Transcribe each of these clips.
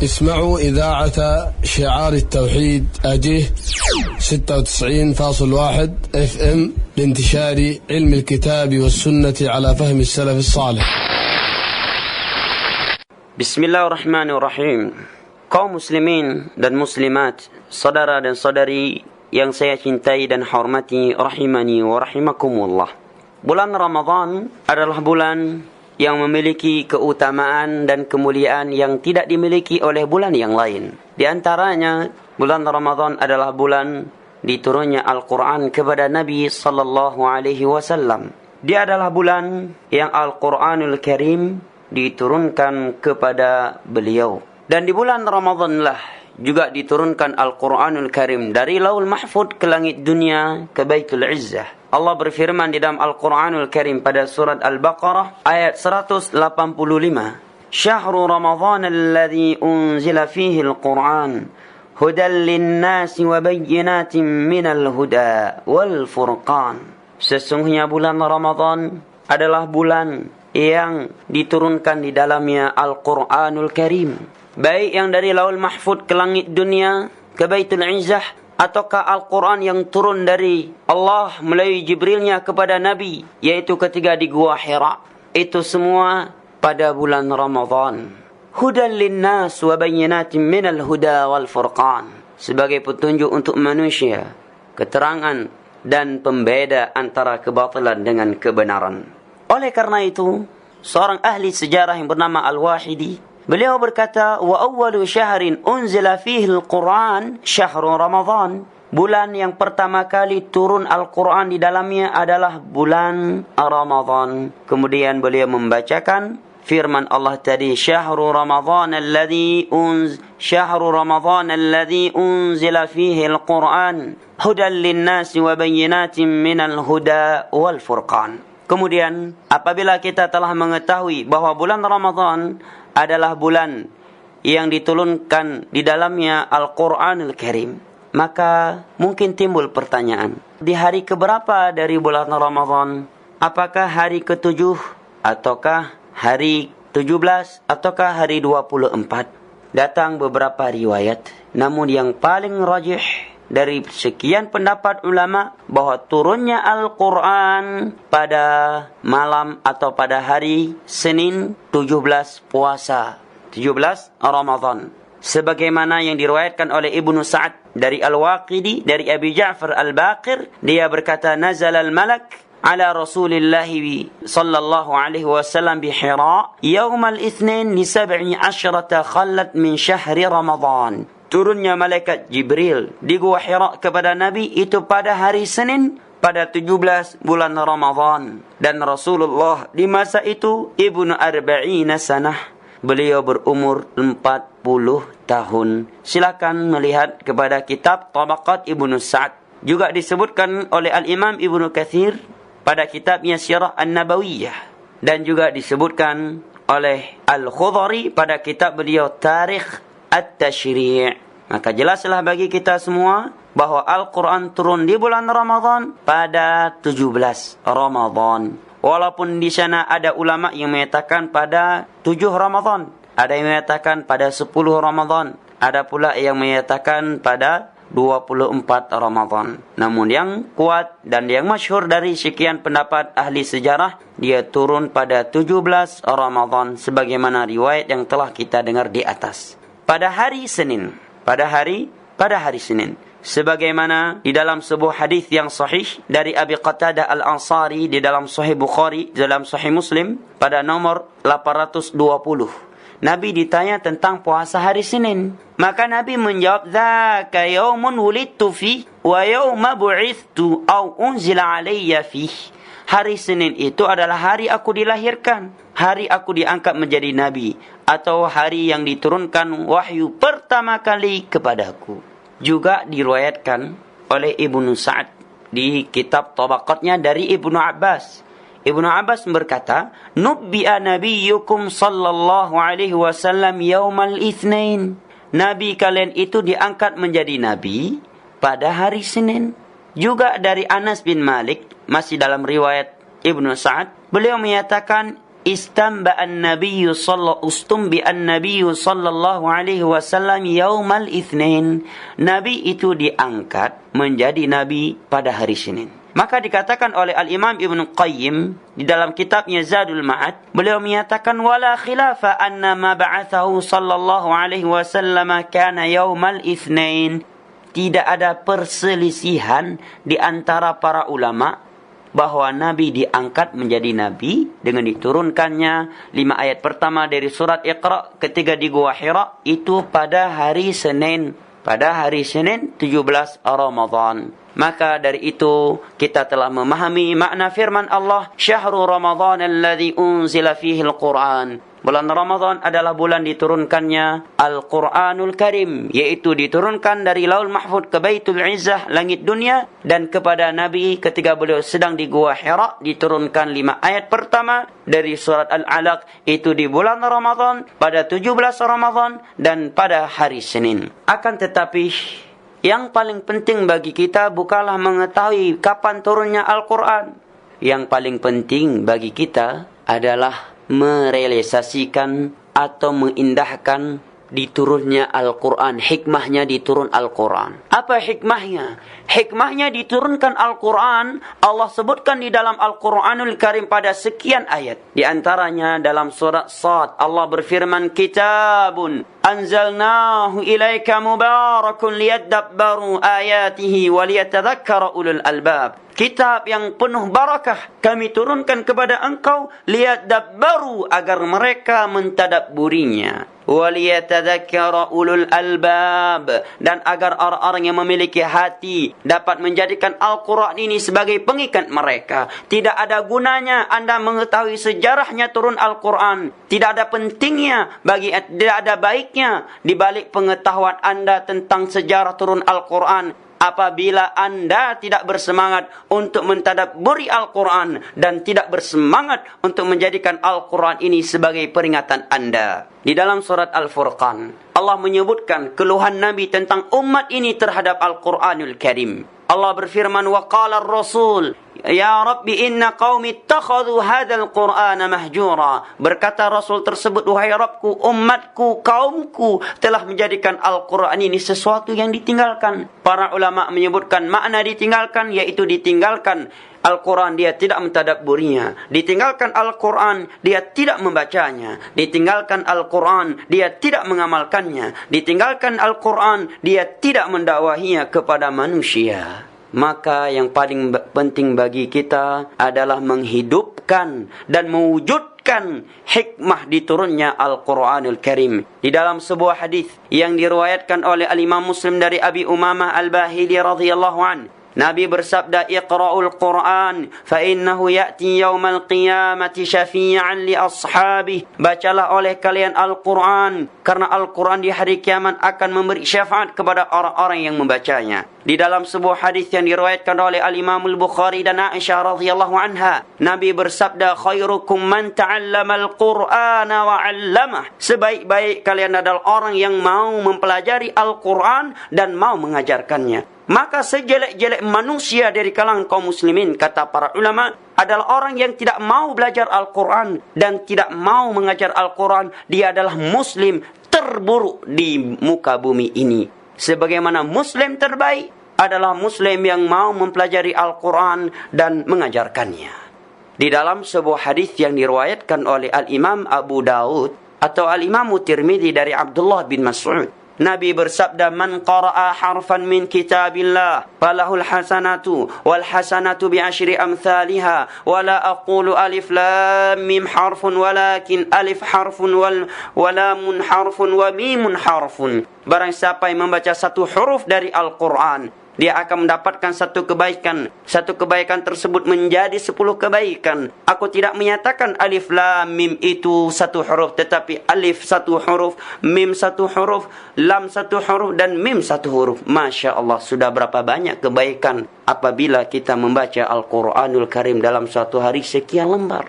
اسمعوا إذاعة شعار التوحيد أجيه 96.1 FM لانتشار علم الكتاب والسنة على فهم السلف الصالح. Bismillahirrahmanirrahim. Kaum muslimin dan muslimat, saudara dan saudari yang saya cintai dan hormati, rahimani wa rahimakumullah. Bulan Ramadan adalah bulan yang memiliki keutamaan dan kemuliaan yang tidak dimiliki oleh bulan yang lain. Di antaranya, bulan Ramadan adalah bulan diturunnya Al-Quran kepada Nabi sallallahu alaihi wasallam. Dia adalah bulan yang Al-Quranul Karim diturunkan kepada beliau. Dan di bulan Ramadanlah juga diturunkan Al-Quranul Karim dari Lauhul Mahfuz ke langit dunia ke Baitul Izzah. Allah berfirman di dalam Al-Quranul Karim pada surat Al-Baqarah ayat 185. Syahrul Ramadhan alladhi unzila fihi Al-Quran hudan linnasi wa bayyinatin minal huda wal furqan. Sesungguhnya bulan Ramadan adalah bulan yang diturunkan di dalamnya Al-Quranul Karim, baik yang dari Lauhul Mahfuz ke langit dunia ke Baitul Izzah, ataukah Al-Quran yang turun dari Allah melalui Jibrilnya kepada Nabi, yaitu ketika di Gua Hira. Itu semua pada bulan Ramadan. Hudan linnas wa bayyinatin minal huda wal furqan, sebagai petunjuk untuk manusia, keterangan dan pembeda antara kebatilan dengan kebenaran. Oleh karena itu, seorang ahli sejarah yang bernama Al-Wahidi, beliau berkata, wa awwalu syahrin unzila fihi al-Quran syahrul Ramadan. Bulan yang pertama kali turun Al-Quran di dalamnya adalah bulan Ramadan. Kemudian beliau membacakan firman Allah tadi, syahrul Ramadan alladhi unzila fihi al-Quran hudan linnasi wa bayyinatin minal huda wal furqan. Kemudian apabila kita telah mengetahui bahwa bulan Ramadan adalah bulan yang diturunkan di dalamnya Al-Quranul Karim, maka mungkin timbul pertanyaan, di hari keberapa dari bulan Ramadan? Apakah hari ke-7 ataukah hari 17 ataukah hari 24? Datang beberapa riwayat, namun yang paling rajih dari sekian pendapat ulama bahwa turunnya Al-Quran pada malam atau pada hari Senin 17 puasa, 17 Ramadan. Sebagaimana yang diriwayatkan oleh Ibnu Sa'ad dari Al-Waqidi, dari Abi Ja'far Al-Baqir, dia berkata, nazal al-malak ala Rasulillah sallallahu alaihi wasallam bi Hira yawm al-ithnain li 17 khallat min syahri Ramadan. Turunnya malaikat Jibril di Gua Hira kepada Nabi itu pada hari Senin pada 17 bulan Ramadan. Dan Rasulullah di masa itu ibnu arba'ina sanah. Beliau berumur 40 tahun. Silakan melihat kepada kitab Tabaqat Ibnu Sa'ad. Juga disebutkan oleh Al-Imam Ibnu Katsir pada kitabnya Sirah An-Nabawiyah. Dan juga disebutkan oleh Al-Khudhari pada kitab beliau Tarikh At-Tashri'. Maka jelaslah bagi kita semua bahwa Al-Quran turun di bulan Ramadan pada 17 Ramadan. Walaupun di sana ada ulama yang mengatakan pada 7 Ramadan, ada yang mengatakan pada 10 Ramadan, ada pula yang mengatakan pada 24 Ramadan. Namun yang kuat dan yang masyhur dari sekian pendapat ahli sejarah, dia turun pada 17 Ramadan sebagaimana riwayat yang telah kita dengar di atas. Pada hari Senin, pada hari Senin, sebagaimana di dalam sebuah hadis yang sahih dari Abi Qatadah Al-Ansari di dalam Sahih Bukhari, dalam Sahih Muslim pada nomor 820. Nabi ditanya tentang puasa hari Senin, maka Nabi menjawab, dzaka yaumun wulidtu fi wa yauma bu'ithtu au unzila alayya fi. Hari Senin itu adalah hari aku dilahirkan, hari aku diangkat menjadi nabi, atau hari yang diturunkan wahyu pertama kali kepadaku. Juga diriwayatkan oleh Ibnu Sa'ad di kitab Tabaqatnya dari Ibnu Abbas. Ibnu Abbas berkata, nubbi'a nabiyyukum sallallahu alaihi wasallam yaumal itsnain. Nabi kalian itu diangkat menjadi nabi pada hari Senin. Juga dari Anas bin Malik, masih dalam riwayat Ibnu Sa'ad, beliau menyatakan istumbi an-nabiy sallallahu alaihi wasallam yaumal itsnain. Nabi itu diangkat menjadi nabi pada hari Senin. Maka dikatakan oleh Al-Imam Ibn Qayyim di dalam kitabnya Zadul Ma'ad, beliau menyatakan wala khilafa anna ma ba'athahu sallallahu alaihi wasallam kana yaumal itsnain. Tidak ada perselisihan di antara para ulama bahwa Nabi diangkat menjadi Nabi dengan diturunkannya 5 ayat pertama dari surat Iqra ketika di Gua Hira itu pada hari Senin. Pada hari Senin 17 Ramadan. Maka dari itu kita telah memahami makna firman Allah, Syahrul Ramadan alladzi unzila fihi al-Qur'an. Bulan Ramadan adalah bulan diturunkannya Al-Quranul Karim, yaitu diturunkan dari Laul Mahfud ke Baitul Izzah, langit dunia, dan kepada Nabi ketika beliau sedang di Gua Hira diturunkan 5 ayat pertama dari surat Al-Alaq, itu di bulan Ramadan pada 17 Ramadan dan pada hari Senin. Akan tetapi yang paling penting bagi kita bukanlah mengetahui kapan turunnya Al-Quran. Yang paling penting bagi kita adalah merealisasikan atau mengindahkan diturunnya Al-Quran, hikmahnya diturun Al-Quran. Apa hikmahnya? Hikmahnya diturunkan Al-Quran, Allah sebutkan di dalam Al-Quranul Karim pada sekian ayat. Di antaranya dalam surat Sad, Allah berfirman, Kitabun anzalnahu ilaika mubarakun liyadabbaru ayatihi waliyatadhakkara ulul albab. Kitab yang penuh barakah kami turunkan kepada engkau, liyadabbaru, agar mereka mentadabburinya, waliyatadhakkara ulul albab, dan agar orang-orang yang memiliki hati dapat menjadikan Al-Quran ini sebagai pengikat mereka. Tidak ada gunanya Anda mengetahui sejarahnya turun Al-Quran. Tidak ada pentingnya tidak ada baiknya di balik pengetahuan Anda tentang sejarah turun Al-Quran apabila Anda tidak bersemangat untuk mentadabburi Al-Quran dan tidak bersemangat untuk menjadikan Al-Quran ini sebagai peringatan Anda. Di dalam surat Al-Furqan, Allah menyebutkan keluhan Nabi tentang umat ini terhadap Al-Quranul Karim. Allah berfirman, wa qala ar-rasul, ya Rabbi inna qaumi ittakhadhu hadzal Qur'ana mahjura. Berkata Rasul tersebut, wahai Rabbku, umatku, kaumku telah menjadikan Al-Qur'an ini sesuatu yang ditinggalkan. Para ulama menyebutkan makna ditinggalkan yaitu ditinggalkan Al-Quran, dia tidak mentadabburinya. Ditinggalkan Al-Quran, dia tidak membacanya. Ditinggalkan Al-Quran, dia tidak mengamalkannya. Ditinggalkan Al-Quran, dia tidak mendakwahinya kepada manusia. Maka yang paling penting bagi kita adalah menghidupkan dan mewujudkan hikmah diturunnya Al-Quranul Karim. Di dalam sebuah hadis yang diriwayatkan oleh Al-Imam Muslim dari Abi Umamah Al-Bahili radhiyallahu anhu, Nabi bersabda, Iqra'ul Qur'an fa innahu ya'ti yaumal qiyamati syafi'an li ashabi. Bacalah oleh kalian Al-Qur'an, karena Al-Qur'an di hari kiamat akan memberi syafaat kepada orang-orang yang membacanya. Di dalam sebuah hadis yang diriwayatkan oleh Al-Imam Al-Bukhari dan Aisyah radhiyallahu anha, Nabi bersabda, khairukum man ta'allama Al-Qur'ana wa 'allamah. Sebaik-baik kalian adalah orang yang mau mempelajari Al-Qur'an dan mau mengajarkannya. Maka sejelek-jelek manusia dari kalangan kaum muslimin, kata para ulama, adalah orang yang tidak mau belajar Al-Quran dan tidak mau mengajar Al-Quran. Dia adalah muslim terburuk di muka bumi ini. Sebagaimana muslim terbaik adalah muslim yang mau mempelajari Al-Quran dan mengajarkannya. Di dalam sebuah hadis yang diriwayatkan oleh Al-Imam Abu Daud atau Al-Imam Tirmidzi dari Abdullah bin Mas'ud, Nabi bersabda, man qara'a harfan min kitabillah falahul hasanatu wal hasanatu bi asyri amsalha wa la aqulu alif lam mim harfun walakin alif harfun wa lamun harfun wa mimun harfun. Barang siapa yang membaca satu huruf dari Al-Quran, dia akan mendapatkan satu kebaikan. Satu kebaikan tersebut menjadi 10 kebaikan. Aku tidak menyatakan alif lam mim itu satu huruf, tetapi alif satu huruf, mim satu huruf, lam satu huruf, dan mim satu huruf. Masya Allah, sudah berapa banyak kebaikan apabila kita membaca Al-Quranul Karim dalam suatu hari sekian lembar.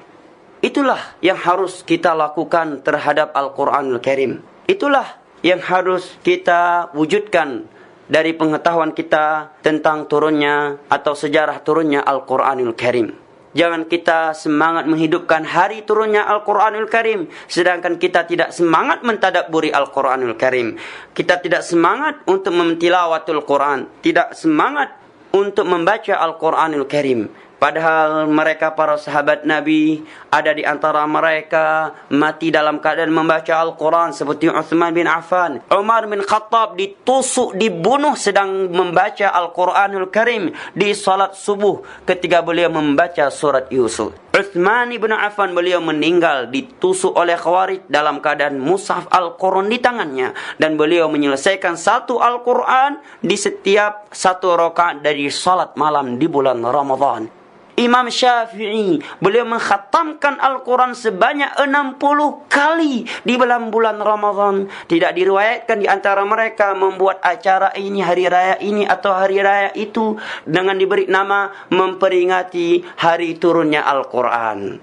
Itulah yang harus kita lakukan terhadap Al-Quranul Karim. Itulah yang harus kita wujudkan dari pengetahuan kita tentang turunnya atau sejarah turunnya Al-Quranul Karim. Jangan kita semangat menghidupkan hari turunnya Al-Quranul Karim, sedangkan kita tidak semangat mentadabburi Al-Quranul Karim. Kita tidak semangat untuk mentilawatul Quran, tidak semangat untuk membaca Al-Quranul Karim. Padahal mereka para sahabat Nabi, ada di antara mereka mati dalam keadaan membaca Al-Quran, seperti Uthman bin Affan. Umar bin Khattab ditusuk, dibunuh sedang membaca Al-Quranul Karim di salat subuh ketika beliau membaca surat Yusuf. Uthman bin Affan, beliau meninggal ditusuk oleh Khawarij dalam keadaan mushaf Al-Quran di tangannya, dan beliau menyelesaikan satu Al-Quran di setiap satu rakaat dari salat malam di bulan Ramadan. Imam Syafi'i, beliau mengkhatamkan Al-Quran sebanyak 60 kali di dalam bulan Ramadan. Tidak diriwayatkan di antara mereka membuat acara ini, hari raya ini atau hari raya itu, dengan diberi nama memperingati hari turunnya Al-Quran.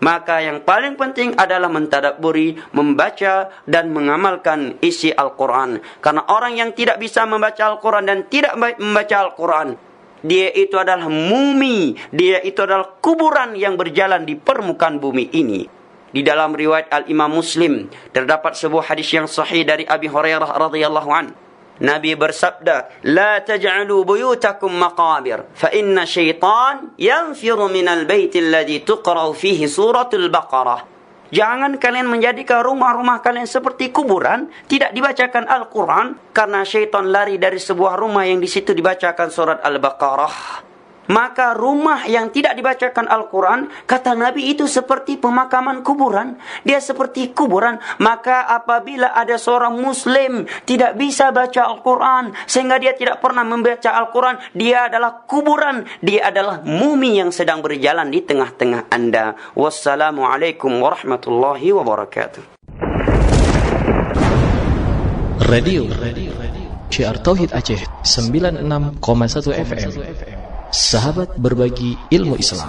Maka yang paling penting adalah mentadabburi, membaca dan mengamalkan isi Al-Quran. Karena orang yang tidak bisa membaca Al-Quran dan tidak membaca Al-Quran, dia itu adalah mumi, dia itu adalah kuburan yang berjalan di permukaan bumi ini. Di dalam riwayat Al-Imam Muslim terdapat sebuah hadis yang sahih dari Abi Hurairah radhiyallahu an. Nabi bersabda, "La taj'alu buyutakum maqabir, fa inna syaitan yanfiru minal baiti alladhi tuqra'u fihi suratul Baqarah." Jangan kalian menjadikan rumah-rumah kalian seperti kuburan, tidak dibacakan Al-Quran, karena syaitan lari dari sebuah rumah yang di situ dibacakan surat Al-Baqarah. Maka rumah yang tidak dibacakan Al-Quran, kata Nabi, itu seperti pemakaman kuburan. Dia seperti kuburan. Maka apabila ada seorang Muslim tidak bisa baca Al-Quran, sehingga dia tidak pernah membaca Al-Quran, dia adalah kuburan. Dia adalah mumi yang sedang berjalan di tengah-tengah anda. Wassalamualaikum warahmatullahi wabarakatuh. Radio Syiar Tauhid Aceh 96,1 FM. Sahabat berbagi ilmu Islam.